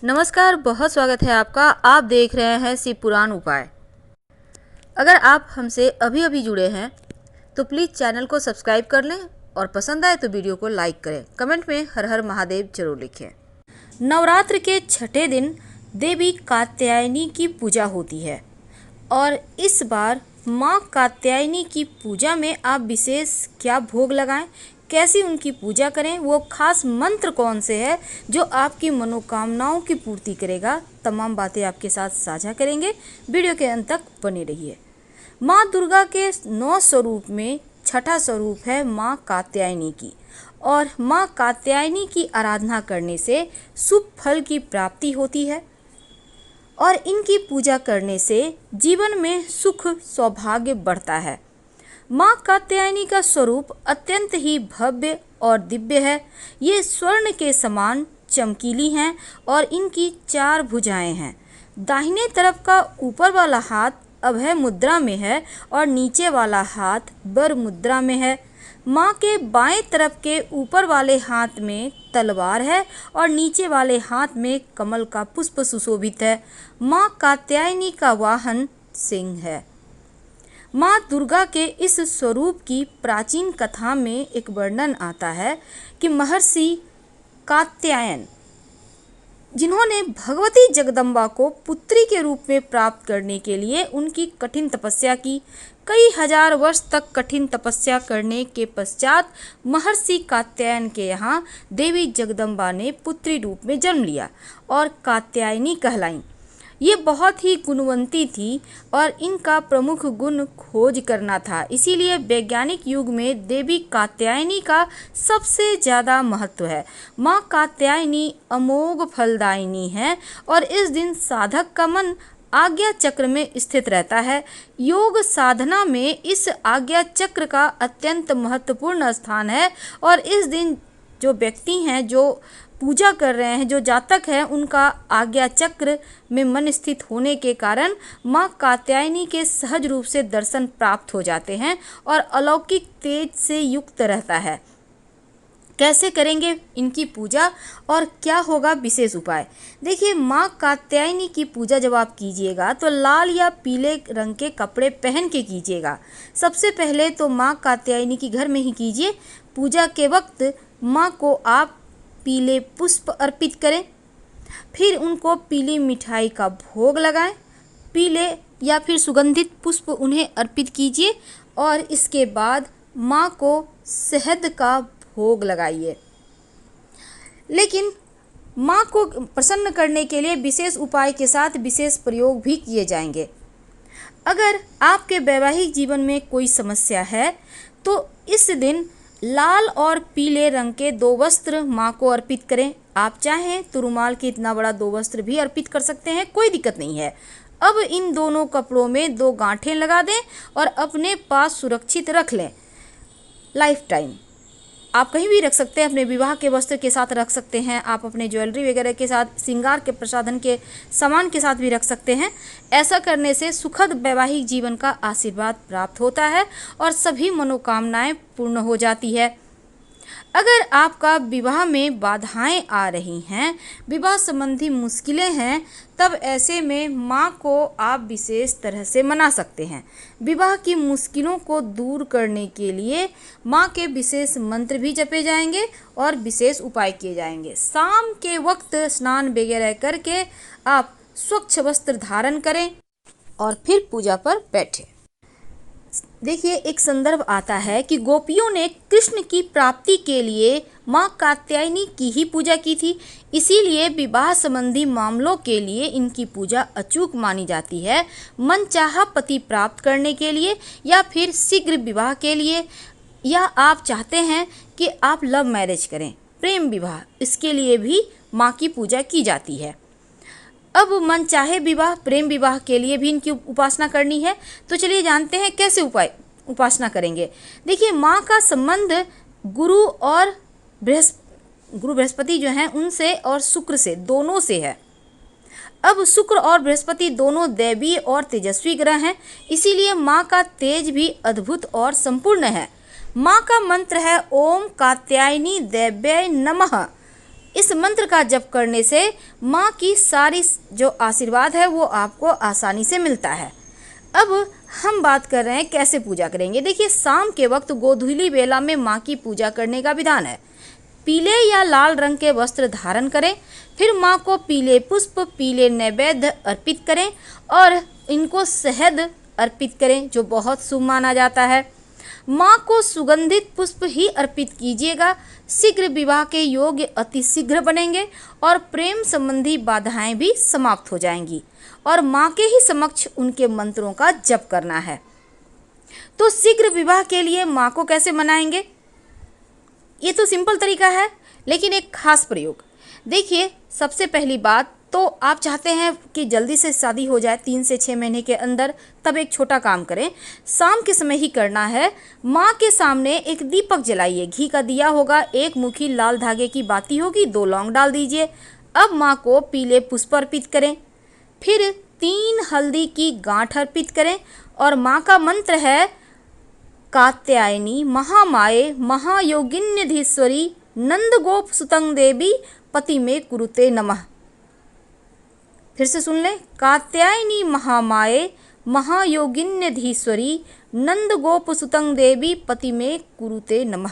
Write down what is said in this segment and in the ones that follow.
नमस्कार, बहुत स्वागत है आपका। आप देख रहे हैं शिव पुराण उपाय। अगर आप हमसे अभी अभी जुड़े हैं तो प्लीज़ चैनल को सब्सक्राइब कर लें और पसंद आए तो वीडियो को लाइक करें। कमेंट में हर हर महादेव जरूर लिखें। नवरात्र के छठे दिन देवी कात्यायनी की पूजा होती है और इस बार माँ कात्यायनी की पूजा में आप विशेष क्या भोग लगाएं, कैसी उनकी पूजा करें, वो खास मंत्र कौन से है जो आपकी मनोकामनाओं की पूर्ति करेगा, तमाम बातें आपके साथ साझा करेंगे। वीडियो के अंत तक बने रहिए। माँ दुर्गा के 9 स्वरूप में छठा स्वरूप है माँ कात्यायनी की, और माँ कात्यायनी की आराधना करने से शुभ फल की प्राप्ति होती है और इनकी पूजा करने से जीवन में सुख सौभाग्य बढ़ता है। माँ कात्यायनी का स्वरूप अत्यंत ही भव्य और दिव्य है। ये स्वर्ण के समान चमकीली हैं और इनकी 4 भुजाएं हैं। दाहिने तरफ का ऊपर वाला हाथ अभय मुद्रा में है और नीचे वाला हाथ वर मुद्रा में है। माँ के बाएं तरफ के ऊपर वाले हाथ में तलवार है और नीचे वाले हाथ में कमल का पुष्प सुशोभित है। माँ कात्यायनी का वाहन सिंह है। माँ दुर्गा के इस स्वरूप की प्राचीन कथा में एक वर्णन आता है कि महर्षि कात्यायन, जिन्होंने भगवती जगदम्बा को पुत्री के रूप में प्राप्त करने के लिए उनकी कठिन तपस्या की, कई हजार वर्ष तक कठिन तपस्या करने के पश्चात महर्षि कात्यायन के यहाँ देवी जगदम्बा ने पुत्री रूप में जन्म लिया और कात्यायनी कहलाईं। ये बहुत ही गुणवंती थी और इनका प्रमुख गुण खोज करना था, इसीलिए वैज्ञानिक युग में देवी कात्यायनी का सबसे ज़्यादा महत्व है। माँ कात्यायनी अमोघ फलदायिनी है और इस दिन साधक का मन आज्ञा चक्र में स्थित रहता है। योग साधना में इस आज्ञा चक्र का अत्यंत महत्वपूर्ण स्थान है और इस दिन जो व्यक्ति हैं, जो पूजा कर रहे हैं, जो जातक हैं, उनका आज्ञा चक्र में मन स्थित होने के कारण माँ कात्यायनी के सहज रूप से दर्शन प्राप्त हो जाते हैं और अलौकिक तेज से युक्त रहता है। कैसे करेंगे इनकी पूजा और क्या होगा विशेष उपाय? देखिए, माँ कात्यायनी की पूजा जब आप कीजिएगा तो लाल या पीले रंग के कपड़े पहन के कीजिएगा। सबसे पहले तो माँ कात्यायनी की घर में ही कीजिए। पूजा के वक्त माँ को आप पीले पुष्प अर्पित करें, फिर उनको पीली मिठाई का भोग लगाएं। पीले या फिर सुगंधित पुष्प उन्हें अर्पित कीजिए और इसके बाद माँ को शहद का भोग लगाइए। लेकिन माँ को प्रसन्न करने के लिए विशेष उपाय के साथ विशेष प्रयोग भी किए जाएंगे। अगर आपके वैवाहिक जीवन में कोई समस्या है तो इस दिन लाल और पीले रंग के 2 वस्त्र माँ को अर्पित करें। आप चाहें तो रुमाल के इतना बड़ा 2 वस्त्र भी अर्पित कर सकते हैं, कोई दिक्कत नहीं है। अब इन दोनों कपड़ों में 2 गांठें लगा दें और अपने पास सुरक्षित रख लें लाइफ टाइम। आप कहीं भी रख सकते हैं, अपने विवाह के वस्त्र के साथ रख सकते हैं, आप अपने ज्वेलरी वगैरह के साथ, श्रृंगार के प्रसाधन के सामान के साथ भी रख सकते हैं। ऐसा करने से सुखद वैवाहिक जीवन का आशीर्वाद प्राप्त होता है और सभी मनोकामनाएं पूर्ण हो जाती है। अगर आपका विवाह में बाधाएं आ रही हैं, विवाह संबंधी मुश्किलें हैं, तब ऐसे में माँ को आप विशेष तरह से मना सकते हैं। विवाह की मुश्किलों को दूर करने के लिए माँ के विशेष मंत्र भी जपे जाएंगे और विशेष उपाय किए जाएंगे। शाम के वक्त स्नान वगैरह करके आप स्वच्छ वस्त्र धारण करें और फिर पूजा पर बैठें। देखिए, एक संदर्भ आता है कि गोपियों ने कृष्ण की प्राप्ति के लिए माँ कात्यायनी की ही पूजा की थी, इसीलिए विवाह संबंधी मामलों के लिए इनकी पूजा अचूक मानी जाती है। मनचाहा पति प्राप्त करने के लिए या फिर शीघ्र विवाह के लिए, या आप चाहते हैं कि आप लव मैरिज करें, प्रेम विवाह, इसके लिए भी माँ की पूजा की जाती है। अब मन चाहे विवाह, प्रेम विवाह के लिए भी इनकी उपासना करनी है। तो चलिए जानते हैं कैसे उपासना करेंगे। देखिए, माँ का संबंध गुरु बृहस्पति जो हैं उनसे और शुक्र से, दोनों से है। अब शुक्र और बृहस्पति दोनों दैवीय और तेजस्वी ग्रह हैं, इसीलिए माँ का तेज भी अद्भुत और संपूर्ण है। माँ का मंत्र है ओम कात्यायनी देव्यै नमः। इस मंत्र का जप करने से माँ की सारी जो आशीर्वाद है वो आपको आसानी से मिलता है। अब हम बात कर रहे हैं कैसे पूजा करेंगे। देखिए, शाम के वक्त गोधूली बेला में माँ की पूजा करने का विधान है। पीले या लाल रंग के वस्त्र धारण करें, फिर माँ को पीले पुष्प, पीले नैवेद्य अर्पित करें और इनको शहद अर्पित करें, जो बहुत शुभ माना जाता है। माँ को सुगंधित पुष्प ही अर्पित कीजिएगा। शीघ्र विवाह के योग्य अति शीघ्र बनेंगे और प्रेम संबंधी बाधाएं भी समाप्त हो जाएंगी और माँ के ही समक्ष उनके मंत्रों का जप करना है। तो शीघ्र विवाह के लिए माँ को कैसे मनाएंगे? ये तो सिंपल तरीका है, लेकिन एक खास प्रयोग। देखिए, सबसे पहली बात तो आप चाहते हैं कि जल्दी से शादी हो जाए 3 से 6 महीने के अंदर, तब एक छोटा काम करें। शाम के समय ही करना है। माँ के सामने एक दीपक जलाइए, घी का दिया होगा, एक मुखी लाल धागे की बाती होगी, 2 लौंग डाल दीजिए। अब माँ को पीले पुष्प अर्पित करें, फिर 3 हल्दी की गांठ अर्पित करें और माँ का मंत्र है कात्यायनी महामाये महायोगिन्यधीश्वरी नंद गोप सुतंग देवी पति में कुरुते नमः। फिर से सुन लें, कात्यायनी महामाये महायोगिन्यधीश्वरी नंद गोप सुतंग देवी पति में कुरुते नमः।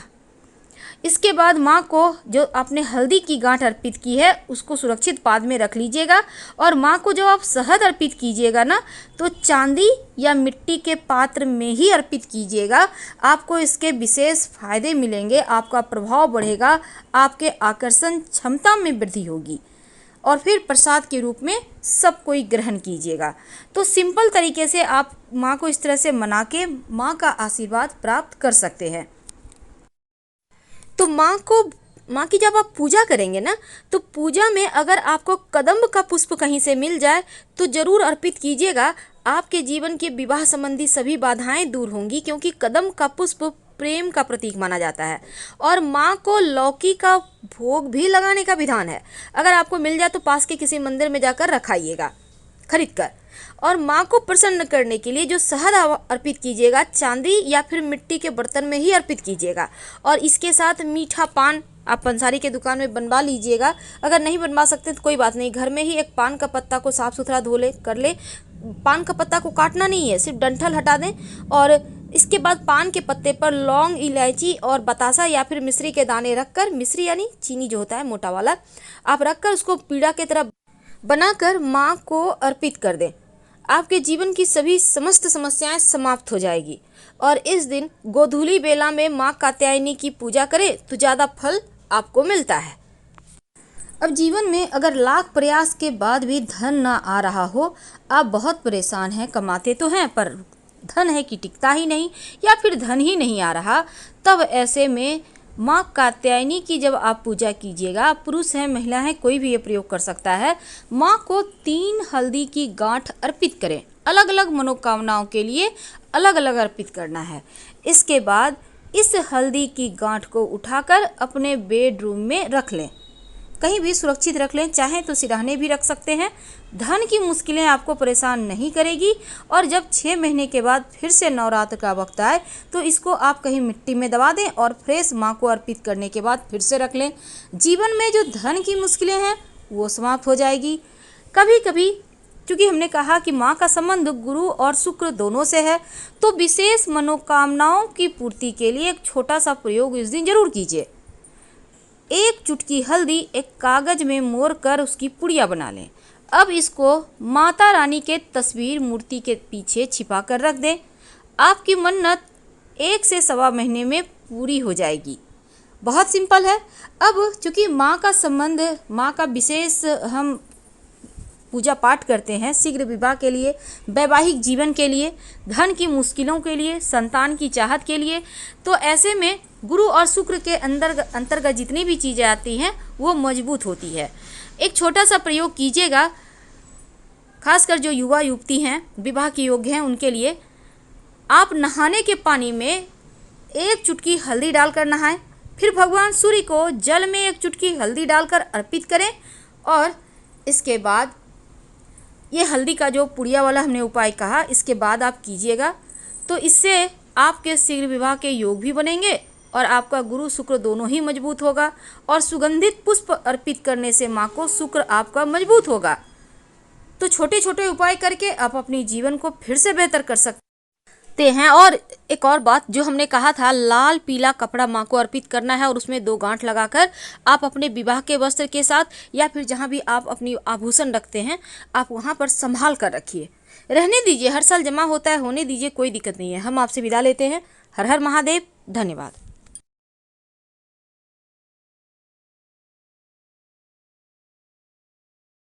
इसके बाद माँ को जो आपने हल्दी की गांठ अर्पित की है उसको सुरक्षित पाद में रख लीजिएगा और माँ को जब आप शहद अर्पित कीजिएगा ना, तो चांदी या मिट्टी के पात्र में ही अर्पित कीजिएगा। आपको इसके विशेष फायदे मिलेंगे, आपका प्रभाव बढ़ेगा, आपके आकर्षण क्षमता में वृद्धि होगी और फिर प्रसाद के रूप में सब कोई ग्रहण कीजिएगा। तो सिंपल तरीके से आप माँ को इस तरह से मना के माँ का आशीर्वाद प्राप्त कर सकते हैं। तो माँ की जब आप पूजा करेंगे ना, तो पूजा में अगर आपको कदम्ब का पुष्प कहीं से मिल जाए तो ज़रूर अर्पित कीजिएगा। आपके जीवन के विवाह संबंधी सभी बाधाएं दूर होंगी, क्योंकि कदम्ब का पुष्प प्रेम का प्रतीक माना जाता है। और माँ को लौकी का भोग भी लगाने का विधान है। अगर आपको मिल जाए तो पास के किसी मंदिर में जाकर रखाइएगा खरीद कर। और माँ को प्रसन्न करने के लिए जो शहद अर्पित कीजिएगा, चांदी या फिर मिट्टी के बर्तन में ही अर्पित कीजिएगा। और इसके साथ मीठा पान आप पंसारी के दुकान में बनवा लीजिएगा। अगर नहीं बनवा सकते तो कोई बात नहीं, घर में ही एक पान का पत्ता को साफ सुथरा धो ले कर ले। पान का पत्ता को काटना नहीं है, सिर्फ डंठल हटा दें और इसके बाद पान के पत्ते पर लौंग, इलायची और बतासा या फिर मिश्री के दाने रखकर, मिश्री यानी चीनी जो होता है मोटा वाला, आप रखकर उसको पीड़ा की तरह बनाकर माँ को अर्पित कर दें। आपके जीवन की सभी समस्त समस्याएं समाप्त हो जाएगी। और इस दिन गोधूली बेला में माँ कात्यायनी की पूजा करें तो ज़्यादा फल आपको मिलता है। अब जीवन में अगर लाख प्रयास के बाद भी धन ना आ रहा हो, आप बहुत परेशान हैं, कमाते तो हैं पर धन है कि टिकता ही नहीं या फिर धन ही नहीं आ रहा, तब ऐसे में माँ कात्यायनी की जब आप पूजा कीजिएगा, पुरुष हैं महिला हैं कोई भी ये प्रयोग कर सकता है। माँ को 3 हल्दी की गांठ अर्पित करें, अलग अलग मनोकामनाओं के लिए अलग अलग अर्पित करना है। इसके बाद इस हल्दी की गांठ को उठाकर अपने बेडरूम में रख लें, कहीं भी सुरक्षित रख लें, चाहे तो सिरहाने भी रख सकते हैं। धन की मुश्किलें आपको परेशान नहीं करेगी। और जब 6 महीने के बाद फिर से नवरात्र का वक्त आए तो इसको आप कहीं मिट्टी में दबा दें और फ्रेश माँ को अर्पित करने के बाद फिर से रख लें। जीवन में जो धन की मुश्किलें हैं वो समाप्त हो जाएगी। कभी कभी क्योंकि हमने कहा कि माँ का संबंध गुरु और शुक्र दोनों से है, तो विशेष मनोकामनाओं की पूर्ति के लिए एक छोटा सा प्रयोग इस दिन जरूर कीजिए। 1 चुटकी हल्दी एक कागज में मोड़ कर उसकी पुड़िया बना लें। अब इसको माता रानी के तस्वीर मूर्ति के पीछे छिपा कर रख दें। आपकी मन्नत 1 से 1.25 महीने में पूरी हो जाएगी। बहुत सिंपल है। अब चूँकि माँ का संबंध, माँ का विशेष हम पूजा पाठ करते हैं शीघ्र विवाह के लिए, वैवाहिक जीवन के लिए, धन की मुश्किलों के लिए, संतान की चाहत के लिए, तो ऐसे में गुरु और शुक्र के अंतर्गत जितनी भी चीज़ें आती हैं वो मजबूत होती है। एक छोटा सा प्रयोग कीजिएगा, खासकर जो युवा युवती हैं, विवाह के योग्य हैं, उनके लिए। आप नहाने के पानी में 1 चुटकी हल्दी डालकर नहाएं, फिर भगवान सूर्य को जल में 1 चुटकी हल्दी डालकर अर्पित करें और इसके बाद ये हल्दी का जो पुड़िया वाला हमने उपाय कहा, इसके बाद आप कीजिएगा तो इससे आपके शीघ्र विवाह के योग भी बनेंगे और आपका गुरु शुक्र दोनों ही मजबूत होगा। और सुगंधित पुष्प अर्पित करने से माँ को शुक्र आपका मजबूत होगा। तो छोटे छोटे उपाय करके आप अपनी जीवन को फिर से बेहतर कर सकते हैं। और एक और बात, जो हमने कहा था लाल पीला कपड़ा माँ को अर्पित करना है और उसमें 2 गांठ लगाकर आप अपने विवाह के वस्त्र के साथ या फिर जहाँ भी आप अपनी आभूषण रखते हैं आप वहाँ पर संभाल कर रखिए। रहने दीजिए, हर साल जमा होता है, होने दीजिए, कोई दिक्कत नहीं है। हम आपसे विदा लेते हैं। हर हर महादेव। धन्यवाद।